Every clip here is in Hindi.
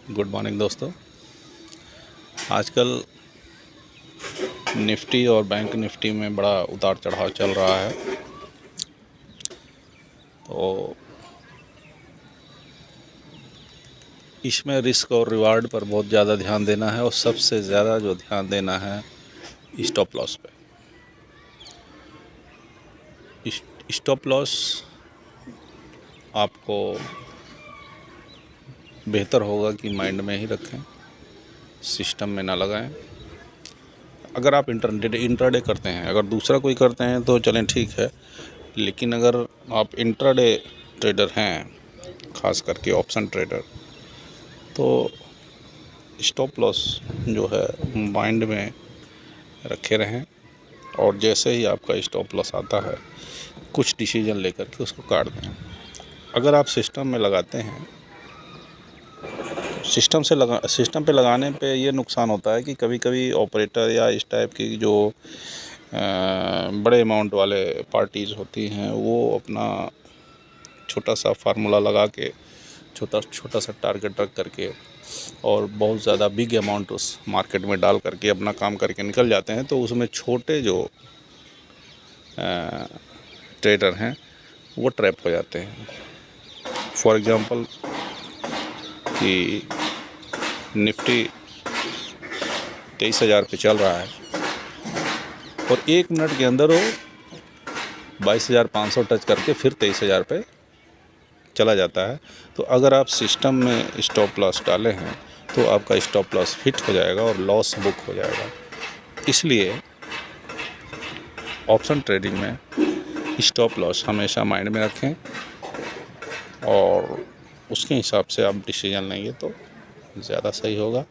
गुड मॉर्निंग दोस्तों। आजकल निफ्टी और बैंक निफ्टी में बड़ा उतार चढ़ाव चल रहा है, तो इसमें रिस्क और रिवार्ड पर बहुत ज़्यादा ध्यान देना है और सबसे ज़्यादा जो ध्यान देना है स्टॉप लॉस पे। स्टॉप लॉस आपको बेहतर होगा कि माइंड में ही रखें, सिस्टम में ना लगाएं। अगर आप इंट्राडे करते हैं, अगर दूसरा कोई करते हैं तो चलें ठीक है, लेकिन अगर आप इंट्राडे ट्रेडर हैं, ख़ास करके ऑप्शन ट्रेडर, तो स्टॉप लॉस जो है माइंड में रखे रहें और जैसे ही आपका स्टॉप लॉस आता है कुछ डिसीजन लेकर के उसको काट दें। अगर आप सिस्टम में लगाते हैं, सिस्टम पे लगाने पे ये नुकसान होता है कि कभी कभी ऑपरेटर या इस टाइप की जो बड़े अमाउंट वाले पार्टीज़ होती हैं, वो अपना छोटा सा फार्मूला लगा के छोटा सा टारगेट रख करके और बहुत ज़्यादा बिग अमाउंट उस मार्केट में डाल करके अपना काम करके निकल जाते हैं। तो उसमें छोटे जो ट्रेडर हैं वो ट्रैप हो जाते हैं। फॉर एग्ज़ाम्पल कि निफ्टी 23,000 पे चल रहा है और 1 मिनट के अंदर वो 22,500 टच करके फिर 23,000 पे चला जाता है। तो अगर आप सिस्टम में स्टॉप लॉस डाले हैं तो आपका स्टॉप लॉस हिट हो जाएगा और लॉस बुक हो जाएगा। इसलिए ऑप्शन ट्रेडिंग में स्टॉप लॉस हमेशा माइंड में रखें और उसके हिसाब से आप डिसीजन लेंगे तो ज़्यादा सही होगा।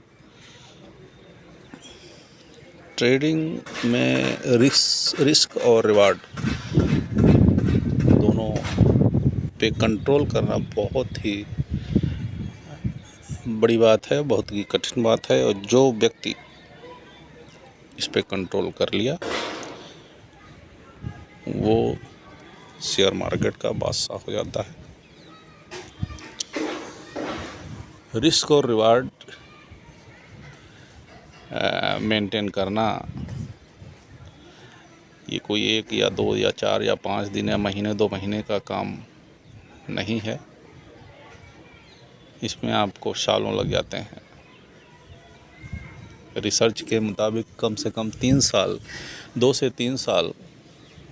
ट्रेडिंग में रिस्क और रिवार्ड दोनों पे कंट्रोल करना बहुत ही बड़ी बात है, बहुत ही कठिन बात है, और जो व्यक्ति इस पे कंट्रोल कर लिया वो शेयर मार्केट का बादशाह हो जाता है। रिस्क और रिवार्ड मेंटेन करना ये कोई 1 या 2 या 4 या 5 दिन या महीने 2 महीने का काम नहीं है, इसमें आपको सालों लग जाते हैं। रिसर्च के मुताबिक कम से कम 3 साल, 2 से 3 साल,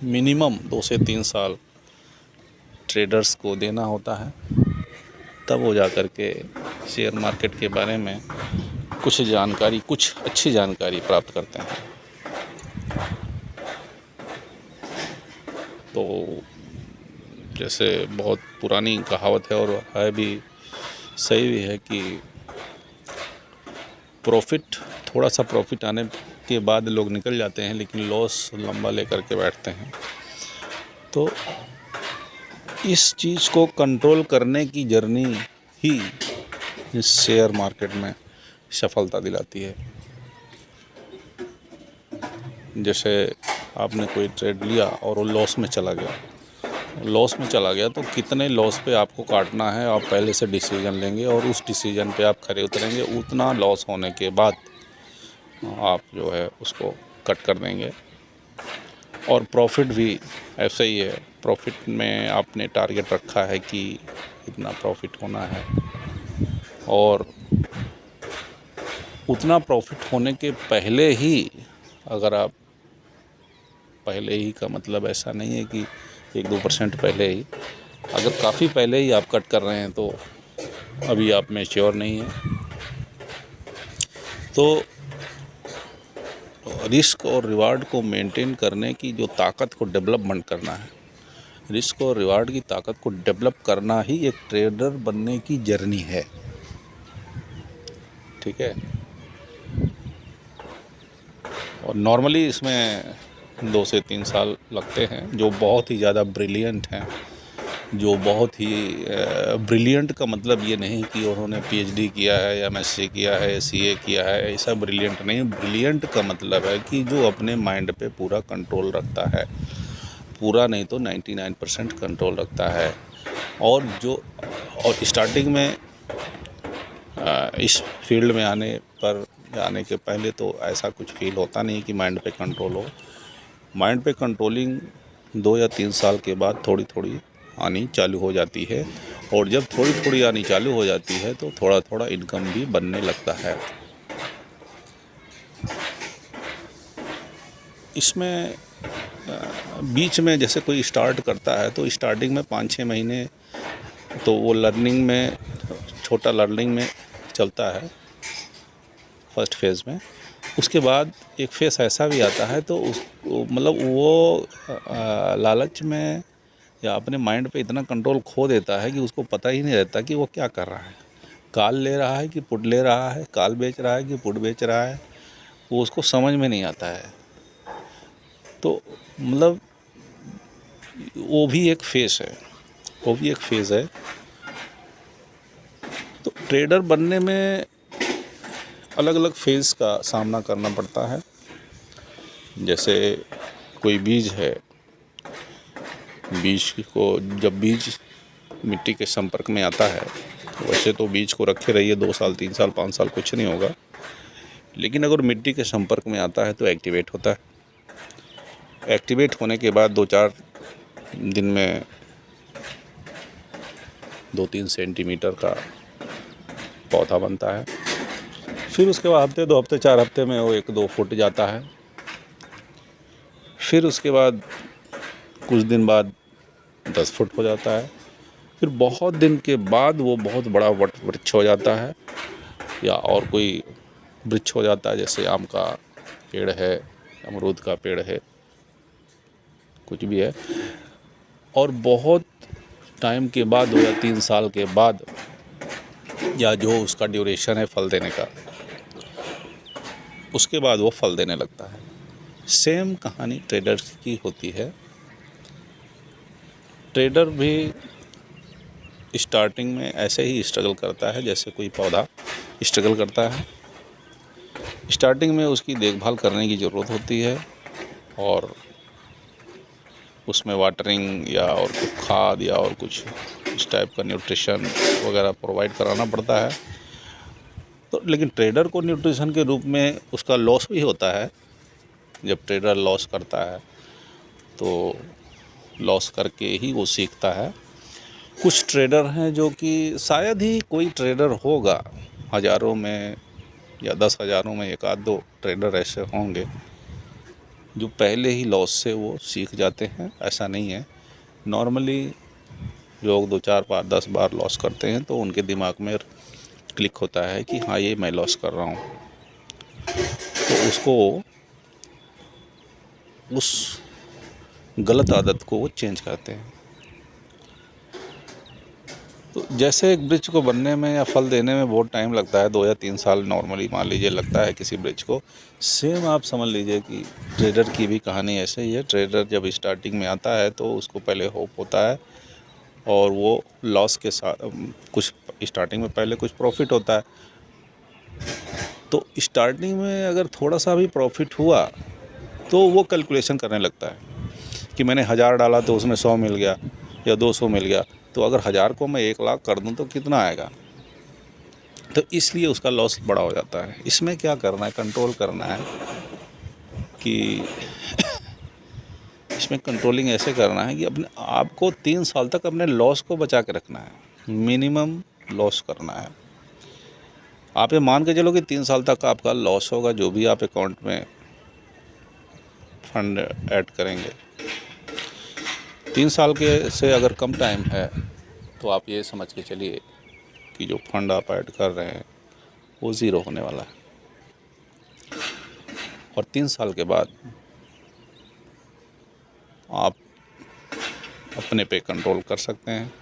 मिनिमम 2 से 3 साल ट्रेडर्स को देना होता है, तब वो जा कर के शेयर मार्केट के बारे में कुछ अच्छी जानकारी प्राप्त करते हैं। तो जैसे बहुत पुरानी कहावत है और है भी, सही भी है कि थोड़ा सा प्रॉफिट आने के बाद लोग निकल जाते हैं, लेकिन लॉस लंबा लेकर के बैठते हैं। तो इस चीज़ को कंट्रोल करने की जर्नी ही इस शेयर मार्केट में सफलता दिलाती है। जैसे आपने कोई ट्रेड लिया और वो लॉस में चला गया तो कितने लॉस पे आपको काटना है आप पहले से डिसीजन लेंगे और उस डिसीजन पे आप खरे उतरेंगे। उतना लॉस होने के बाद आप जो है उसको कट कर देंगे। और प्रॉफिट भी ऐसे ही है, प्रॉफिट में आपने टारगेट रखा है कि इतना प्रॉफिट होना है, और उतना प्रॉफिट होने के पहले ही, अगर आप पहले ही का मतलब ऐसा नहीं है कि 1-2% पहले ही, अगर काफ़ी पहले ही आप कट कर रहे हैं तो अभी आप मैच्योर नहीं हैं। तो रिस्क और रिवार्ड को मेंटेन करने की जो ताकत को डेवलपमेंट करना है, रिस्क और रिवार्ड की ताकत को डेवलप करना ही एक ट्रेडर बनने की जर्नी है। ठीक है। और नॉर्मली इसमें 2 से 3 साल लगते हैं। जो बहुत ही ज़्यादा ब्रिलियंट हैं, जो बहुत ही ब्रिलियंट का मतलब ये नहीं कि उन्होंने PhD किया है या MSc किया है, CA किया है, ऐसा ब्रिलियंट नहीं। ब्रिलियंट का मतलब है कि जो अपने माइंड पे पूरा कंट्रोल रखता है, पूरा नहीं तो 99% कंट्रोल रखता है। और स्टार्टिंग में इस फील्ड में आने के पहले तो ऐसा कुछ फील होता नहीं कि माइंड पे कंट्रोल हो। माइंड पे कंट्रोलिंग 2 या 3 साल के बाद थोड़ी थोड़ी आनी चालू हो जाती है, और जब थोड़ी थोड़ी आनी चालू हो जाती है तो थोड़ा थोड़ा इनकम भी बनने लगता है। इसमें बीच में जैसे कोई स्टार्ट करता है तो स्टार्टिंग में 5-6 महीने तो वो लर्निंग में, छोटा लर्निंग में चलता है फर्स्ट फेज़ में। उसके बाद एक फेज़ ऐसा भी आता है तो उसको मतलब वो लालच में या अपने माइंड पे इतना कंट्रोल खो देता है कि उसको पता ही नहीं रहता कि वो क्या कर रहा है। कॉल ले रहा है कि पुट ले रहा है, कॉल बेच रहा है कि पुट बेच रहा है, वो उसको समझ में नहीं आता है। तो मतलब वो भी एक फेज़ है, वो भी एक फेज़ है। तो ट्रेडर बनने में अलग अलग फेज़ का सामना करना पड़ता है। जैसे कोई बीज है, बीज को जब बीज मिट्टी के संपर्क में आता है, वैसे तो बीज को रखे रहिए 2 साल 3 साल 5 साल कुछ नहीं होगा, लेकिन अगर मिट्टी के संपर्क में आता है तो एक्टिवेट होता है। एक्टिवेट होने के बाद 2-4 दिन में 2-3 सेंटीमीटर का पौधा बनता है। फिर उसके बाद हफ्ते 2 हफ्ते 4 हफ्ते में वो 1-2 फुट जाता है। फिर उसके बाद कुछ दिन बाद 10 फुट हो जाता है। फिर बहुत दिन के बाद वो बहुत बड़ा वृक्ष हो जाता है, या और कोई वृक्ष हो जाता है, जैसे आम का पेड़ है, अमरूद का पेड़ है, कुछ भी है। और बहुत टाइम के बाद 2 या 3 साल के बाद, या जो उसका ड्यूरेशन है फल देने का, उसके बाद वो फल देने लगता है। सेम कहानी ट्रेडर्स की होती है। ट्रेडर भी स्टार्टिंग में ऐसे ही स्ट्रगल करता है जैसे कोई पौधा स्ट्रगल करता है। स्टार्टिंग में उसकी देखभाल करने की ज़रूरत होती है, और उसमें वाटरिंग या और कुछ खाद या और कुछ इस टाइप का न्यूट्रिशन वगैरह प्रोवाइड कराना पड़ता है। तो लेकिन ट्रेडर को न्यूट्रिशन के रूप में उसका लॉस भी होता है। जब ट्रेडर लॉस करता है तो लॉस करके ही वो सीखता है। कुछ ट्रेडर हैं जो कि शायद ही कोई ट्रेडर होगा, हज़ारों में या 10,000 में 1-2 ट्रेडर ऐसे होंगे जो पहले ही लॉस से वो सीख जाते हैं। ऐसा नहीं है। नॉर्मली लोग 2-4 बार 10 बार लॉस करते हैं तो उनके दिमाग में क्लिक होता है कि हाँ ये मैं लॉस कर रहा हूँ, तो उसको उस गलत आदत को वो चेंज करते हैं। तो जैसे एक वृक्ष को बनने में या फल देने में बहुत टाइम लगता है, 2 या 3 साल नॉर्मली मान लीजिए लगता है किसी वृक्ष को, सेम आप समझ लीजिए कि ट्रेडर की भी कहानी ऐसे ही है। ट्रेडर जब स्टार्टिंग में आता है तो उसको पहले होप होता है, और वो लॉस के साथ कुछ स्टार्टिंग में पहले कुछ प्रॉफिट होता है। तो स्टार्टिंग में अगर थोड़ा सा भी प्रॉफिट हुआ तो वो कैलकुलेशन करने लगता है कि मैंने 1000 डाला तो उसमें 100 मिल गया या 200 मिल गया, तो अगर 1000 को मैं 1 लाख कर दूं तो कितना आएगा। तो इसलिए उसका लॉस बड़ा हो जाता है। इसमें क्या करना है, कंट्रोल करना है कि इसमें कंट्रोलिंग ऐसे करना है कि अपने आप को 3 साल तक अपने लॉस को बचा के रखना है, मिनिमम लॉस करना है। आप ये मान के चलो कि 3 साल तक आपका लॉस होगा, जो भी आप अकाउंट में फंड ऐड करेंगे। 3 साल के से अगर कम टाइम है तो आप ये समझ के चलिए कि जो फंड आप ऐड कर रहे हैं वो ज़ीरो होने वाला है, और 3 साल के बाद आप अपने पे कंट्रोल कर सकते हैं।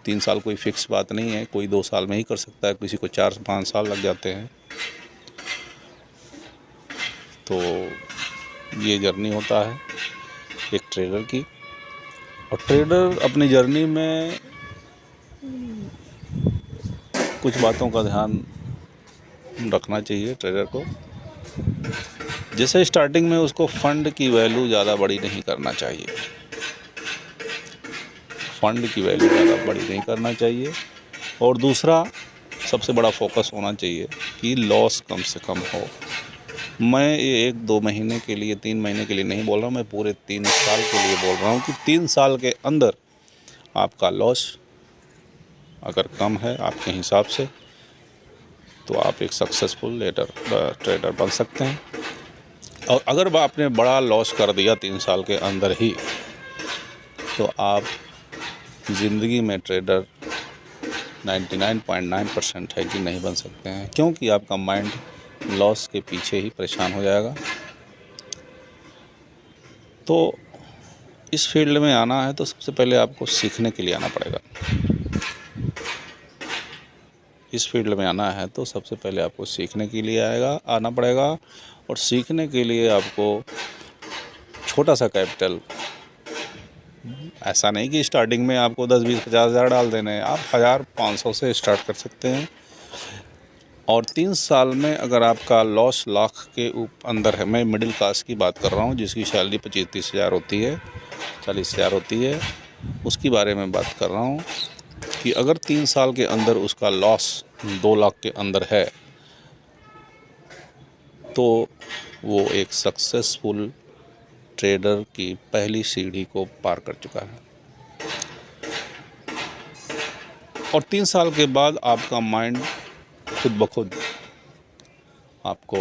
3 साल कोई फिक्स बात नहीं है, कोई 2 साल में ही कर सकता है, किसी को 4-5 साल लग जाते हैं। तो ये जर्नी होता है एक ट्रेडर की, और ट्रेडर अपनी जर्नी में कुछ बातों का ध्यान रखना चाहिए ट्रेडर को। जैसे स्टार्टिंग में उसको फंड की वैल्यू ज़्यादा बड़ी नहीं करना चाहिए, फंड की वैल्यू ज़्यादा बड़ी नहीं करना चाहिए। और दूसरा, सबसे बड़ा फोकस होना चाहिए कि लॉस कम से कम हो। मैं ये 1-2 महीने के लिए, 3 महीने के लिए नहीं बोल रहा हूँ, मैं पूरे 3 साल के लिए बोल रहा हूँ कि 3 साल के अंदर आपका लॉस अगर कम है आपके हिसाब से, तो आप एक सक्सेसफुल ट्रेडर बन सकते हैं। और अगर आपने बड़ा लॉस कर दिया 3 साल के अंदर ही, तो आप ज़िंदगी में ट्रेडर 99.9% है कि नहीं बन सकते हैं, क्योंकि आपका माइंड लॉस के पीछे ही परेशान हो जाएगा। तो इस फील्ड में आना है तो सबसे पहले आपको सीखने के लिए आना पड़ेगा। इस फील्ड में आना है तो सबसे पहले आपको सीखने के लिए आना पड़ेगा। और सीखने के लिए आपको छोटा सा कैपिटल, ऐसा नहीं कि स्टार्टिंग में आपको 10, 20, 50 हज़ार डाल देने हैं, आप 1000-500 से स्टार्ट कर सकते हैं। और 3 साल में अगर आपका लॉस लाख के अंदर है, मैं मिडिल क्लास की बात कर रहा हूँ जिसकी सैलरी 25-30 हज़ार होती है, 40 हज़ार होती है, उसकी बारे में बात कर रहा हूँ कि अगर 3 साल के अंदर उसका लॉस 2 लाख के अंदर है, तो वो एक सक्सेसफुल ट्रेडर की पहली सीढ़ी को पार कर चुका है। और 3 साल के बाद आपका माइंड खुद ब खुद आपको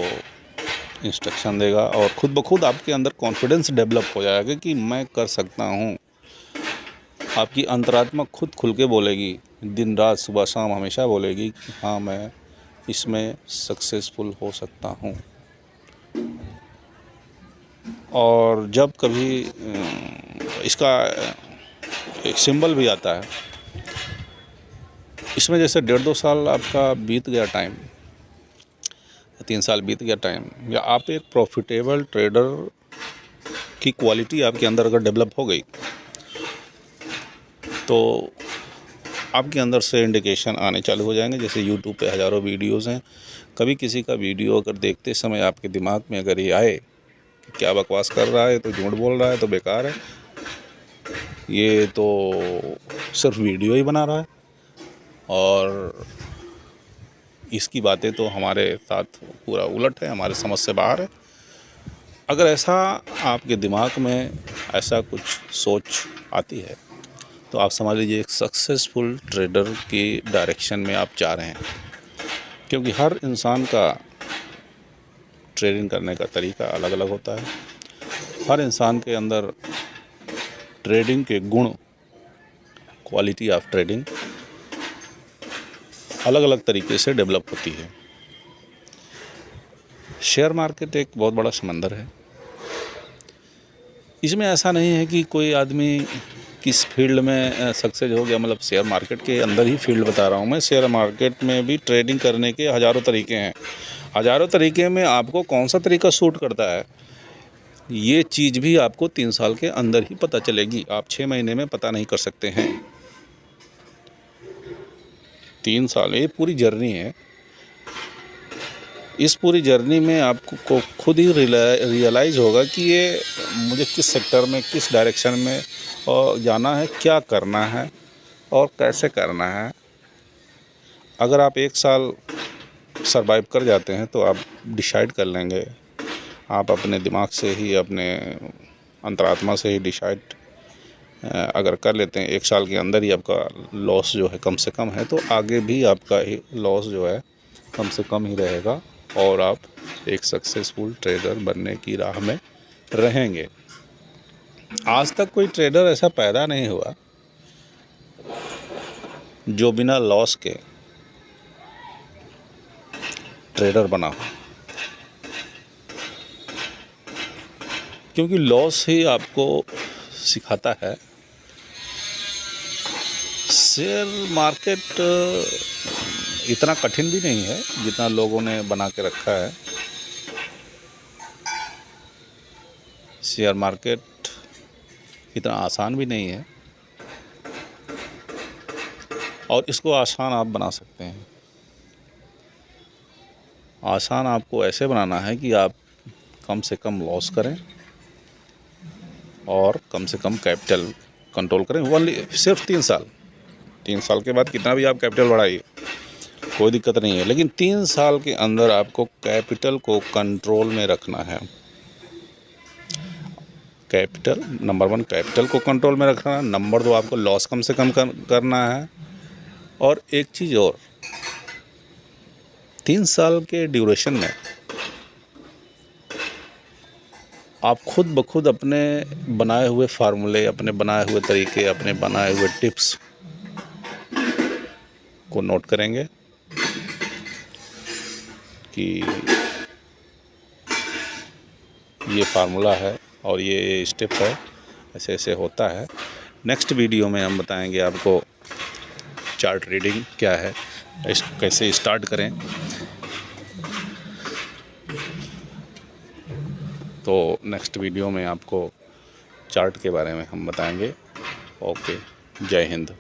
इंस्ट्रक्शन देगा और खुद ब खुद आपके अंदर कॉन्फिडेंस डेवलप हो जाएगा कि मैं कर सकता हूँ। आपकी अंतरात्मा खुद खुल के बोलेगी, दिन रात सुबह शाम हमेशा बोलेगी कि हाँ मैं इसमें सक्सेसफुल हो सकता हूँ। और जब कभी इसका एक सिंबल भी आता है, इसमें जैसे 1.5-2 साल आपका बीत गया टाइम, 3 साल बीत गया टाइम, या आप एक प्रॉफिटेबल ट्रेडर की क्वालिटी आपके अंदर अगर डेवलप हो गई, तो आपके अंदर से इंडिकेशन आने चालू हो जाएंगे। जैसे यूट्यूब पे हज़ारों वीडियोज़ हैं, कभी किसी का वीडियो अगर देखते समय आपके दिमाग में अगर ये आए कि क्या बकवास कर रहा है, तो झूठ बोल रहा है, तो बेकार है, ये तो सिर्फ वीडियो ही बना रहा है और इसकी बातें तो हमारे साथ पूरा उलट है, हमारे समझ से बाहर है, अगर ऐसा आपके दिमाग में ऐसा कुछ सोच आती है, तो आप समझ लीजिए एक सक्सेसफुल ट्रेडर की डायरेक्शन में आप जा रहे हैं। क्योंकि हर इंसान का ट्रेडिंग करने का तरीका अलग अलग होता है, हर इंसान के अंदर ट्रेडिंग के गुण, क्वालिटी ऑफ ट्रेडिंग अलग अलग तरीके से डेवलप होती है। शेयर मार्केट एक बहुत बड़ा समंदर है। इसमें ऐसा नहीं है कि कोई आदमी किस फील्ड में सक्सेस हो गया, मतलब शेयर मार्केट के अंदर ही फील्ड बता रहा हूँ मैं। शेयर मार्केट में भी ट्रेडिंग करने के हज़ारों तरीके हैं। हज़ारों तरीके में आपको कौन सा तरीका सूट करता है, ये चीज़ भी आपको 3 साल के अंदर ही पता चलेगी। आप 6 महीने में पता नहीं कर सकते हैं। 3 साल, ये पूरी जर्नी है। इस पूरी जर्नी में आपको खुद ही रियलाइज़ होगा कि ये मुझे किस सेक्टर में, किस डायरेक्शन में जाना है, क्या करना है और कैसे करना है। अगर आप 1 साल सरवाइव कर जाते हैं तो आप डिसाइड कर लेंगे, आप अपने दिमाग से ही, अपने अंतरात्मा से ही डिसाइड अगर कर लेते हैं 1 साल के अंदर ही आपका लॉस जो है कम से कम है, तो आगे भी आपका लॉस जो है कम से कम ही रहेगा और आप एक सक्सेसफुल ट्रेडर बनने की राह में रहेंगे। आज तक कोई ट्रेडर ऐसा पैदा नहीं हुआ जो बिना लॉस के ट्रेडर बना हो, क्योंकि लॉस ही आपको सिखाता है। शेयर मार्केट इतना कठिन भी नहीं है जितना लोगों ने बना के रखा है। शेयर मार्केट इतना आसान भी नहीं है और इसको आसान आप बना सकते हैं। आसान आपको ऐसे बनाना है कि आप कम से कम लॉस करें और कम से कम कैपिटल कंट्रोल करें। सिर्फ 3 साल के बाद कितना भी आप कैपिटल बढ़ाइए, कोई दिक्कत नहीं है, लेकिन 3 साल के अंदर आपको कैपिटल को कंट्रोल में रखना है। कैपिटल नंबर 1 कैपिटल को कंट्रोल में रखना है, नंबर 2 आपको लॉस कम से कम करना है। और एक चीज़ और, 3 साल के ड्यूरेशन में आप खुद ब खुद अपने बनाए हुए फार्मूले, अपने बनाए हुए तरीके, अपने बनाए हुए टिप्स को नोट करेंगे कि ये फार्मूला है और ये स्टेप है, ऐसे ऐसे होता है। नेक्स्ट वीडियो में हम बताएंगे आपको चार्ट रीडिंग क्या है, कैसे स्टार्ट करें। तो नेक्स्ट वीडियो में आपको चार्ट के बारे में हम बताएंगे। ओके, जय हिंद।